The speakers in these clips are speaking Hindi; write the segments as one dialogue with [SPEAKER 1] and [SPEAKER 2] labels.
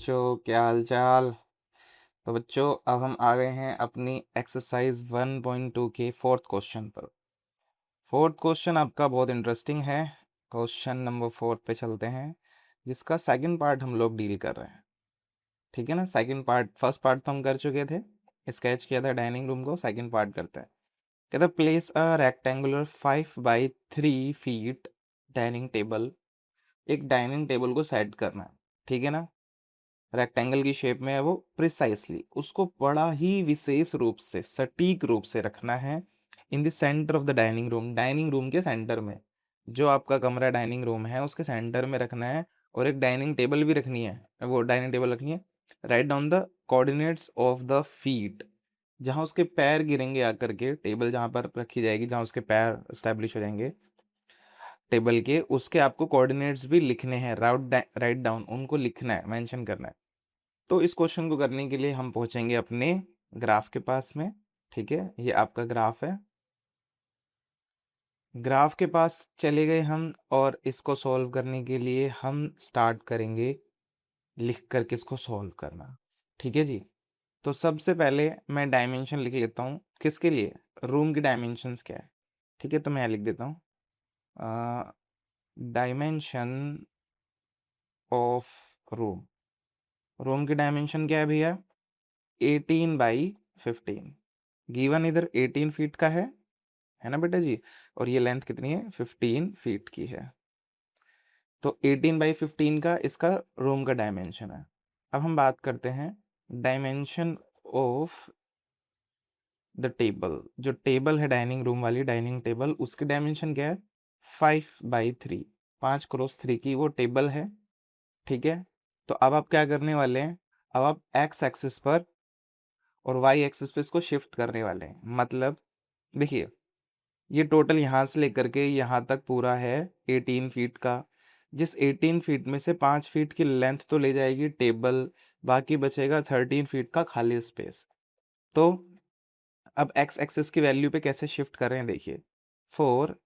[SPEAKER 1] बच्चों, क्या हाल चाल। तो बच्चों, अब हम आ गए हैं अपनी एक्सरसाइज 1.2 के फोर्थ क्वेश्चन पर। फोर्थ क्वेश्चन आपका बहुत इंटरेस्टिंग है। क्वेश्चन नंबर 4 पे चलते हैं, जिसका सेकंड पार्ट हम लोग डील कर रहे हैं। ठीक है ना। सेकंड पार्ट, फर्स्ट पार्ट तो हम कर चुके थे, स्केच किया था डाइनिंग रूम को। सेकंड पार्ट करते हैं। कहता place a rectangular 5x3 feet dining table. एक डाइनिंग टेबल को सेट करना है, ठीक है ना। रेक्टेंगल की शेप में है वो, प्रिसाइसली उसको बड़ा ही विशेष रूप से, सटीक रूप से रखना है in the centre of the dining room. Dining room के सेंटर में, जो आपका कमरा डाइनिंग रूम है उसके सेंटर में रखना है। और एक डाइनिंग टेबल भी रखनी है, वो डाइनिंग टेबल रखनी है। Write down the coordinates of the feet, जहाँ उसके पैर गिरेंगे आकर के, टेबल जहाँ पर रखी जाएगी, जहाँ उसके पैर स्टैब्लिश हो जाएंगे टेबल के, उसके आपको कोऑर्डिनेट्स भी लिखने हैं। राइट डाउन उनको लिखना है, मेंशन करना है। तो इस क्वेश्चन को करने के लिए हम पहुंचेंगे अपने ग्राफ के पास में। ठीक है, ये आपका ग्राफ है। ग्राफ के पास चले गए हम, और इसको सॉल्व करने के लिए हम स्टार्ट करेंगे लिख करके इसको सॉल्व करना। ठीक है जी। तो सबसे पहले मैं डायमेंशन लिख लेता हूँ। किसके लिए? रूम की डायमेंशंस क्या है। ठीक है, तो मैं यहाँ लिख देता हूँ डायमेंशन ऑफ रूम। रूम की डायमेंशन क्या है भैया? 18/15। गिवन इधर 18 फीट का है ना बेटा जी। और ये लेंथ कितनी है? 15 फीट की है। तो 18/15 का इसका रूम का डायमेंशन है। अब हम बात करते हैं डायमेंशन ऑफ द टेबल। जो टेबल है डाइनिंग रूम वाली, डाइनिंग टेबल, उसकी डायमेंशन क्या है? 5/3, 5x3 की वो टेबल है। ठीक है। तो अब आप क्या करने वाले हैं? अब आप एक्स एक्सिस पर और वाई एक्सिस पे इसको शिफ्ट करने वाले हैं। मतलब देखिए, ये टोटल यहाँ से लेकर के यहाँ तक पूरा है 18 फीट का। जिस 18 फीट में से 5 फीट की लेंथ तो ले जाएगी टेबल, बाकी बचेगा 13 फीट का खाली स्पेस। तो अब एक्स एक्सिस की वैल्यू पे कैसे शिफ्ट कर रहे हैं देखिए। For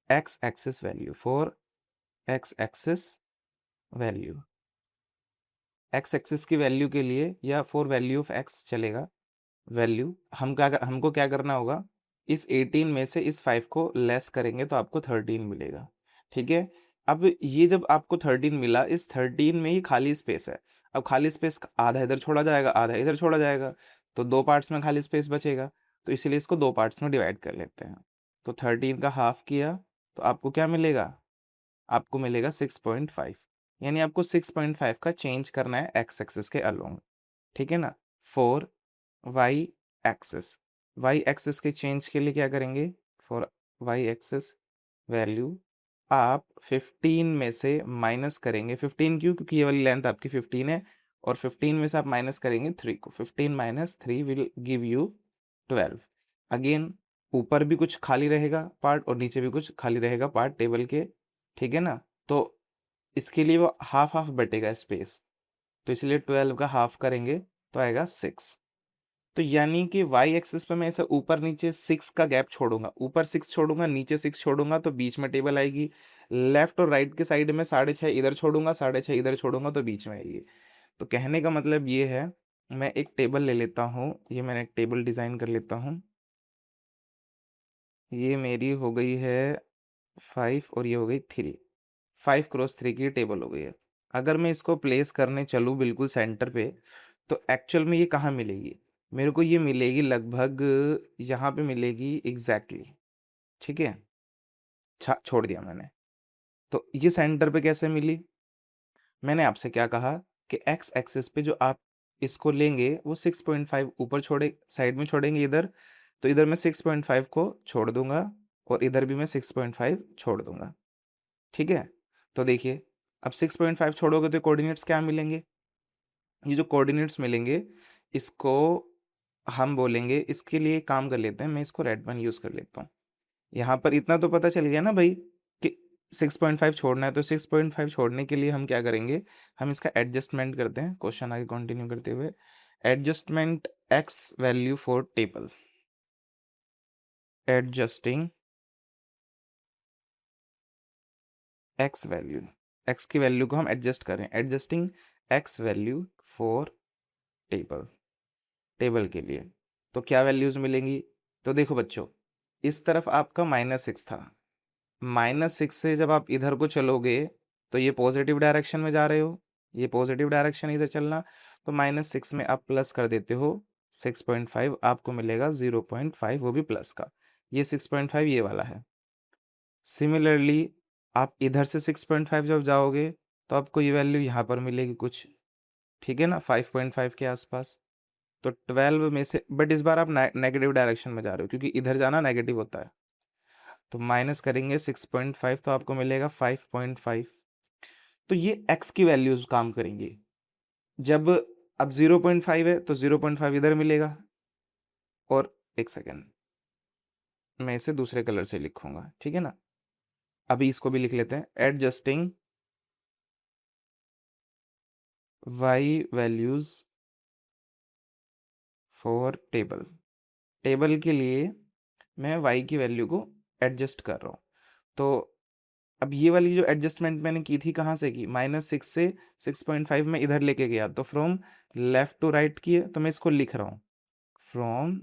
[SPEAKER 1] x axis value, for x axis value, x axis की वैल्यू के लिए, या फॉर वैल्यू ऑफ एक्स चलेगा। वैल्यू हमको क्या करना होगा? इस 18 में से इस 5 को लेस करेंगे तो आपको 13 मिलेगा। ठीक है। अब ये जब आपको 13 मिला, इस 13 में ही खाली स्पेस है। अब खाली स्पेस आधा इधर छोड़ा जाएगा, आधा इधर छोड़ा जाएगा, तो दो पार्ट्स में खाली स्पेस बचेगा। तो इसीलिए इसको दो पार्ट्स में डिवाइड कर लेते हैं। तो 13 का हाफ किया तो आपको क्या मिलेगा? आपको मिलेगा 6.5। यानी आपको 6.5 का चेंज करना है एक्स एक्सिस के अलोंग। ठीक है ना। For Y axis, Y axis के चेंज के लिए क्या करेंगे? फॉर वाई एक्सिस वैल्यू आप 15 में से माइनस करेंगे। 15 क्यों? क्योंकि ये वाली लेंथ आपकी 15 है, और 15 में से आप माइनस करेंगे 3 को। 15 - 3 विल गिव यू 12। अगेन ऊपर भी कुछ खाली रहेगा पार्ट, और नीचे भी कुछ खाली रहेगा पार्ट टेबल के। ठीक है ना। तो इसके लिए वो हाफ हाफ बटेगा स्पेस, तो इसलिए 12 का हाफ करेंगे तो आएगा 6। तो यानी कि वाई एक्सिस पे मैं ऐसे ऊपर नीचे 6 का गैप छोड़ूंगा, ऊपर 6 छोड़ूंगा, नीचे 6 छोड़ूंगा, तो बीच में टेबल आएगी। लेफ्ट और राइट के साइड में 6.5 इधर छोड़ूंगा, 6.5 इधर छोड़ूंगा, तो बीच में आएगी। तो कहने का मतलब ये है, मैं एक टेबल ले लेता हूँ। ये मैंने एक टेबल डिजाइन कर लेता हूँ। ये मेरी हो गई है 5 और ये हो गई 3। 5x3 की टेबल हो गई है। अगर मैं इसको प्लेस करने चलूँ बिल्कुल सेंटर पे, तो एक्चुअल में ये कहाँ मिलेगी? मेरे को ये मिलेगी लगभग यहाँ पे मिलेगी एग्जैक्टली। ठीक है, छोड़ दिया मैंने। तो ये सेंटर पे कैसे मिली? मैंने आपसे क्या कहा कि एक्स एक्सिस पे जो आप इसको लेंगे वो 6.5 ऊपर छोड़े, साइड में छोड़ेंगे इधर, तो इधर मैं 6.5 को छोड़ दूंगा, और इधर भी मैं 6.5 छोड़ दूंगा। ठीक है। तो देखिए, अब 6.5 छोड़ोगे तो कोऑर्डिनेट्स क्या मिलेंगे? ये जो कोऑर्डिनेट्स मिलेंगे, इसको हम बोलेंगे, इसके लिए एक काम कर लेते हैं, मैं इसको रेड वन यूज कर लेता हूँ। यहाँ पर इतना तो पता चल गया ना भाई कि 6.5 छोड़ना है। तो 6.5 छोड़ने के लिए हम क्या करेंगे? हम इसका एडजस्टमेंट करते हैं। क्वेश्चन आगे कंटिन्यू करते हुए, adjustment x value for table, adjusting x value, x की वैल्यू को हम एडजस्ट करें। Adjusting x value for table के लिए। तो क्या वैल्यूज मिलेंगी? तो देखो बच्चों, इस तरफ आपका -6 था, -6 से जब आप इधर को चलोगे तो ये पॉजिटिव डायरेक्शन में जा रहे हो, ये पॉजिटिव डायरेक्शन इधर चलना, तो -6 में आप प्लस कर देते हो 6.5, आपको मिलेगा 0.5, वो भी प्लस का। ये 6.5 ये वाला है। सिमिलरली आप इधर से 6.5 जब जाओगे तो आपको ये वैल्यू यहाँ पर मिलेगी कुछ, ठीक है ना, 5.5 के आसपास। तो 12 में से, बट इस बार आप नेगेटिव डायरेक्शन में जा रहे हो क्योंकि इधर जाना नेगेटिव होता है। तो माइनस करेंगे 6.5 तो आपको मिलेगा 5.5। तो ये x की वैल्यूज काम करेंगी। जब अब 0.5 है तो 0.5 इधर मिलेगा। और एक सेकेंड, मैं इसे दूसरे कलर से लिखूंगा, ठीक है ना। अभी इसको भी लिख लेते हैं, adjusting y values for table के लिए मैं y की वैल्यू को एडजस्ट कर रहा हूँ। तो अब ये वाली जो एडजस्टमेंट मैंने की थी कहाँ से की, -6 से 6.5 में इधर लेके गया, तो फ्रॉम लेफ्ट टू राइट की है, तो मैं इसको लिख रहा हूँ फ्रॉम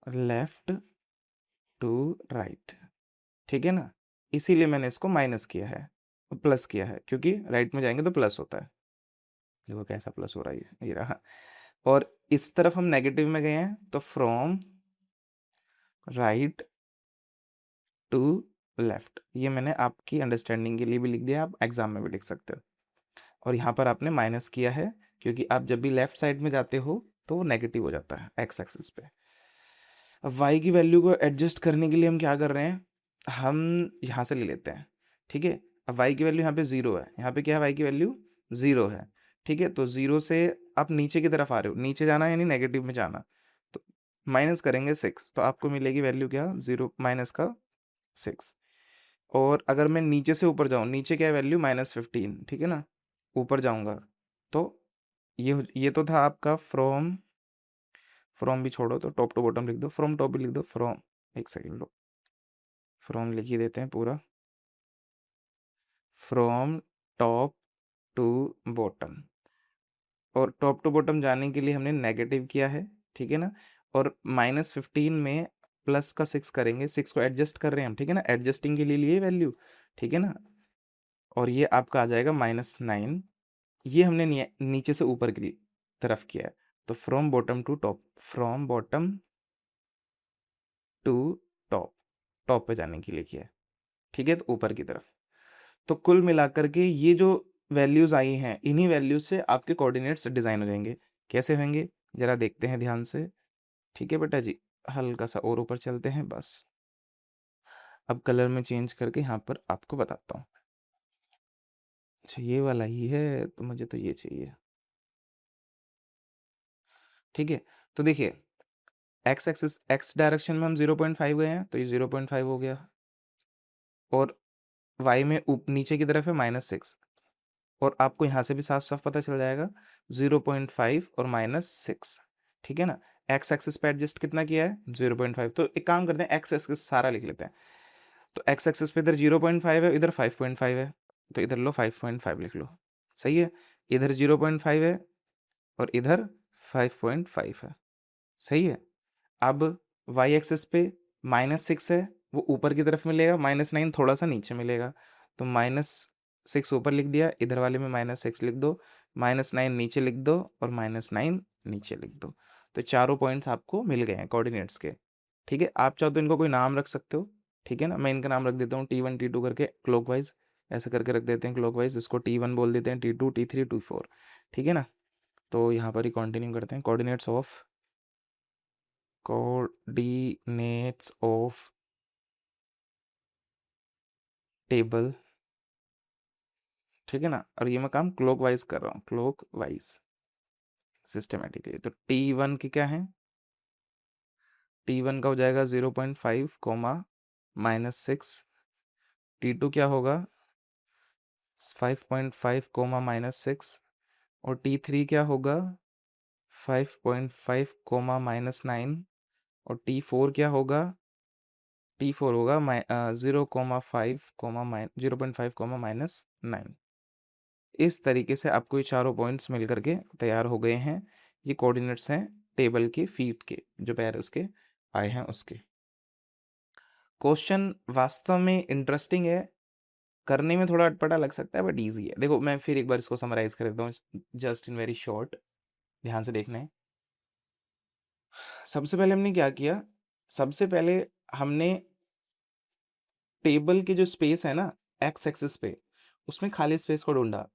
[SPEAKER 1] लेफ्ट टू राइट, ठीक है ना। इसीलिए मैंने इसको माइनस किया है, प्लस किया है, क्योंकि राइट में जाएंगे तो प्लस होता है। देखो कैसा प्लस हो रहा है, ये रहा। और इस तरफ हम नेगेटिव में गए हैं, तो फ्रॉम राइट टू लेफ्ट, ये मैंने आपकी अंडरस्टैंडिंग के लिए भी लिख दिया, आप एग्जाम में भी लिख सकते हो। और यहाँ पर आपने माइनस किया है क्योंकि आप जब भी लेफ्ट साइड में जाते हो तो वो नेगेटिव हो जाता है एक्स एक्सिस पे। अब वाई की वैल्यू को एडजस्ट करने के लिए हम क्या कर रहे हैं, हम यहाँ से ले लेते हैं, ठीक है। अब वाई की वैल्यू यहाँ पे 0 है, यहाँ पे क्या है, वाई की वैल्यू 0 है, ठीक है। तो 0 से आप नीचे की तरफ आ रहे हो, नीचे जाना यानी नेगेटिव में जाना, तो माइनस करेंगे 6, तो आपको मिलेगी वैल्यू क्या, 0 माइनस का 6। और अगर मैं नीचे से ऊपर जाऊँ, नीचे क्या है वैल्यू, -15, ठीक है ना। ऊपर जाऊंगा तो ये तो था आपका फ्रॉम भी छोड़ो, तो टॉप टू बॉटम लिख दो, फ्रॉम टॉप भी लिख दो, फ्रॉम, एक सेकंड लो, फ्रॉम लिख ही देते हैं पूरा, फ्रॉम टॉप टू बॉटम। और टॉप टू बॉटम जाने के लिए हमने नेगेटिव किया है, ठीक है ना। और -15 में प्लस का 6 करेंगे, 6 को एडजस्ट कर रहे हैं हम, ठीक है ना, एडजस्टिंग के लिए लिए वैल्यू, ठीक है ना। और ये आपका आ जाएगा -9, ये हमने नीचे से ऊपर की तरफ किया है। तो from bottom to top, from bottom to top, top पे जाने के लिए किया है, ठीक है, तो ऊपर की तरफ। तो कुल मिलाकर के ये जो वैल्यूज आई हैं, इन्हीं वैल्यूज से आपके कोऑर्डिनेट्स डिजाइन हो जाएंगे। कैसे होंगे जरा देखते हैं ध्यान से, ठीक है बेटा जी। हल्का सा और ऊपर चलते हैं बस। अब कलर में चेंज करके यहाँ पर आपको बताता हूँ। अच्छा ये वाला ही है, तो मुझे तो ये चाहिए, ठीक है। तो देखिए, एक्स एक्सिस, एक्स डायरेक्शन में हम 0.5 गए हैं, तो ये 0.5 हो गया। और वाई में नीचे की तरफ है -6, और आपको यहाँ से भी साफ साफ पता चल जाएगा 0.5 और -6, ठीक है ना। एक्स एक्सिस पे एडजस्ट कितना किया है, 0.5। तो एक काम करते हैं, एक्स एक्सिस सारा लिख लेते हैं। तो एक्स एक्सिस पे इधर 0.5 है, इधर 5.5 है, तो इधर लो 5.5 लिख लो, सही है। इधर 0.5 है और इधर 5.5 है, सही है। अब वाई एक्सिस पे -6 है, वो ऊपर की तरफ मिलेगा, -9 थोड़ा सा नीचे मिलेगा, तो -6 ऊपर लिख दिया, इधर वाले में -6 लिख दो, -9 नीचे लिख दो और -9 नीचे लिख दो। तो चारों पॉइंट्स आपको मिल गए हैं कोऑर्डिनेट्स के, ठीक है। आप चाहो तो इनको कोई नाम रख सकते हो, ठीक है ना। मैं इनका नाम रख देता हूँ T1 T2 करके क्लॉकवाइज, ऐसे करके रख देते हैं क्लॉकवाइज, इसको T1 बोल देते हैं, T2 T3 T4, ठीक है ना। तो यहाँ पर ही कंटिन्यू करते हैं, कोऑर्डिनेट्स ऑफ टेबल, ठीक है ना। और ये मैं काम क्लॉकवाइज कर रहा हूँ, क्लॉकवाइज सिस्टमेटिकली। तो T1 की क्या है, T1 का हो जाएगा 0.5 कोमा -6, T2 क्या होगा 5.5 कोमा -6, और T3 क्या होगा 5.5 कोमा -9, और T4 क्या होगा, T4 होगा 0.5 कोमा -9। इस तरीके से आपको ये चारों पॉइंट्स मिल करके तैयार हो गए हैं। ये कोऑर्डिनेट्स हैं टेबल के फीट के, जो पैर उसके आए हैं उसके। क्वेश्चन वास्तव में इंटरेस्टिंग है, करने में थोड़ा अटपटा लग सकता है बट इजी है। देखो मैं फिर एक बार इसको समराइज कर देता हूँ जस्ट इन वेरी शॉर्ट, ध्यान से देखना है। सबसे पहले हमने क्या किया, सबसे पहले हमने टेबल के जो स्पेस है ना एक्स एक्सिस पे, उसमें खाली स्पेस को ढूंढा।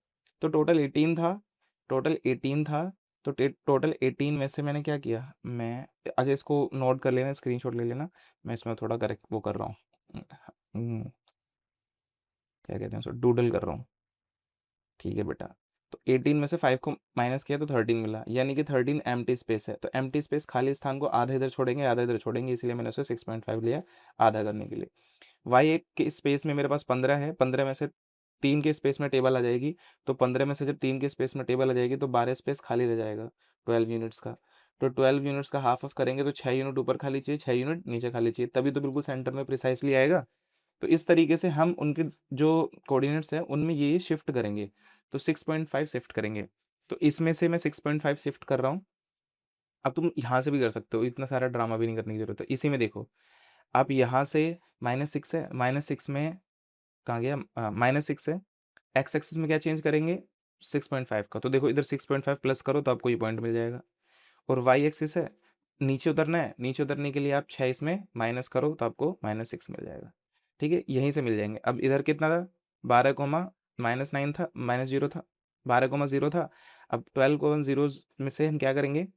[SPEAKER 1] तो टोटल 18 था, टोटल 18 था। तो टोटल 18 में से मैंने क्या किया, मैं अच्छा इसको नोट कर लेना, स्क्रीनशॉट ले लेना, मैं इसमें थोड़ा करेक्ट वो कर रहा हूँ, क्या कहते हैं उसको, डूडल कर रहा हूँ। ठीक है बेटा, तो 18 में से 5 को माइनस किया तो 13 मिला, यानी कि 13 एम्प्टी स्पेस है। तो एम्प्टी स्पेस खाली स्थान को आधा इधर छोड़ेंगे आधा इधर छोड़ेंगे, इसलिए मैंने उसे 6.5 लिया आधा करने के लिए। वाई एक के स्पेस में मेरे पास 15 है, 15 में से 3 के स्पेस में टेबल आ जाएगी। तो 15 में से जब 3 के स्पेस में टेबल आ जाएगी तो 12 स्पेस खाली रह जाएगा 12 यूनिट्स का। तो 12 यूनिट्स का हाफ ऑफ करेंगे तो 6 यूनिट ऊपर खाली चाहिए, 6 यूनिट नीचे खाली चाहिए, तभी तो बिल्कुल सेंटर में प्रिसाइसली आएगा। तो इस तरीके से हम उनके जो कोऑर्डिनेट्स हैं उनमें ये शिफ्ट करेंगे। तो 6.5 शिफ्ट करेंगे। तो इसमें से मैं 6.5 शिफ्ट कर रहा हूँ। अब तुम यहाँ से भी कर सकते हो, इतना सारा ड्रामा भी नहीं करने की जरूरत है। इसी में देखो, आप यहाँ से -6 है, -6 में कहाँ गया, -6 है। एक्स एक्सिस में क्या चेंज करेंगे 6.5 का, तो देखो इधर 6.5 प्लस करो तो आपको ये पॉइंट मिल जाएगा। और वाई एक्सिस है, नीचे उतरना है, नीचे उतरने के लिए आप 6 इसमें माइनस करो तो आपको -6 मिल जाएगा। ठीक है, यहीं से मिल जाएंगे। अब इधर कितना था, 12 कोमा -9 था, -0 था, 12,0 था। अब 12,0 में से हम क्या करेंगे,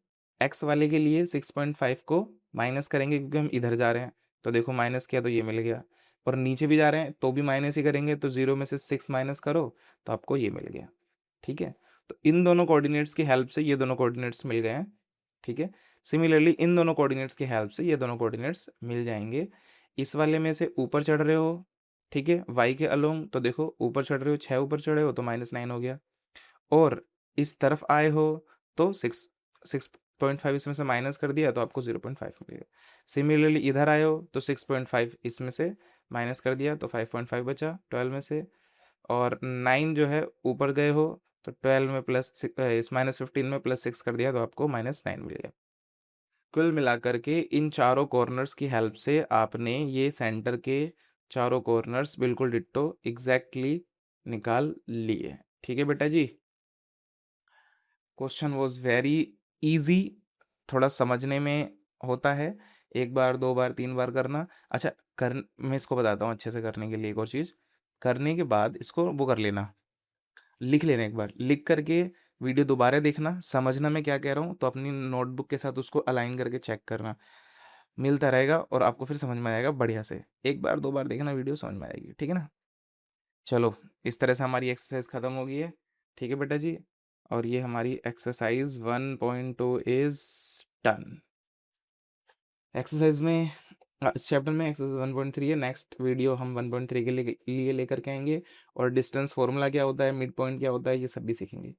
[SPEAKER 1] एक्स वाले के लिए 6.5 को माइनस करेंगे क्योंकि हम इधर जा रहे हैं। तो देखो माइनस किया तो ये मिल गया, और नीचे भी जा रहे हैं तो भी माइनस ही करेंगे, तो 0 में से 6 माइनस करो तो आपको ये मिल गया। ठीक है, तो इन दोनों कोऑर्डिनेट्स की हेल्प से ये दोनों कोऑर्डिनेट्स मिल गए हैं। ठीक है, सिमिलरली इन दोनों कोऑर्डिनेट्स की हेल्प से ये दोनों कोऑर्डिनेट्स मिल जाएंगे। इस वाले में से ऊपर चढ़ रहे हो, ठीक है, वाई के अलोंग, तो देखो ऊपर चढ़ रहे हो, 6 ऊपर चढ़े हो तो -9 हो गया। और इस तरफ आए हो तो 6.5 इसमें से माइनस कर दिया तो आपको 0.5 मिलेगा। सिमिलरली इधर आए हो तो 6.5 इसमें से माइनस कर दिया तो 5.5 बचा 12 में से। और 9 जो है ऊपर गए हो तो 12 में प्लस इस -15 में +6 कर दिया तो आपको -9 मिल गया। कुल मिलाकर के इन चारों कॉर्नर्स की हेल्प से आपने ये सेंटर के चारों कॉर्नर्स बिल्कुल डिट्टो एग्जैक्टली निकाल लिए। ठीक है बेटा जी, क्वेश्चन वाज वेरी इजी, थोड़ा समझने में होता है, एक बार दो बार तीन बार करना। अच्छा, कर मैं इसको बताता हूँ अच्छे से करने के लिए एक और चीज़। करने के बाद इसको वो कर लेना, लिख लेना, एक बार लिख करके वीडियो दोबारा देखना, समझना मैं क्या कह रहा हूँ, तो अपनी नोटबुक के साथ उसको अलाइन करके चेक करना, मिलता रहेगा और आपको फिर समझ में आएगा बढ़िया से। एक बार दो बार देखना वीडियो, समझ में आएगी। ठीक है ना, चलो इस तरह से हमारी एक्सरसाइज खत्म हो गई है। ठीक है बेटा जी, और ये हमारी एक्सरसाइज 1.2 इज डन। एक्सरसाइज में इस चैप्टर में एक्सरसाइज 1.3 है, नेक्स्ट वीडियो हम 1.3 के लिए लेकर के आएंगे, और डिस्टेंस फॉर्मूला क्या होता है, मिड पॉइंट क्या होता है, ये सब भी सीखेंगे।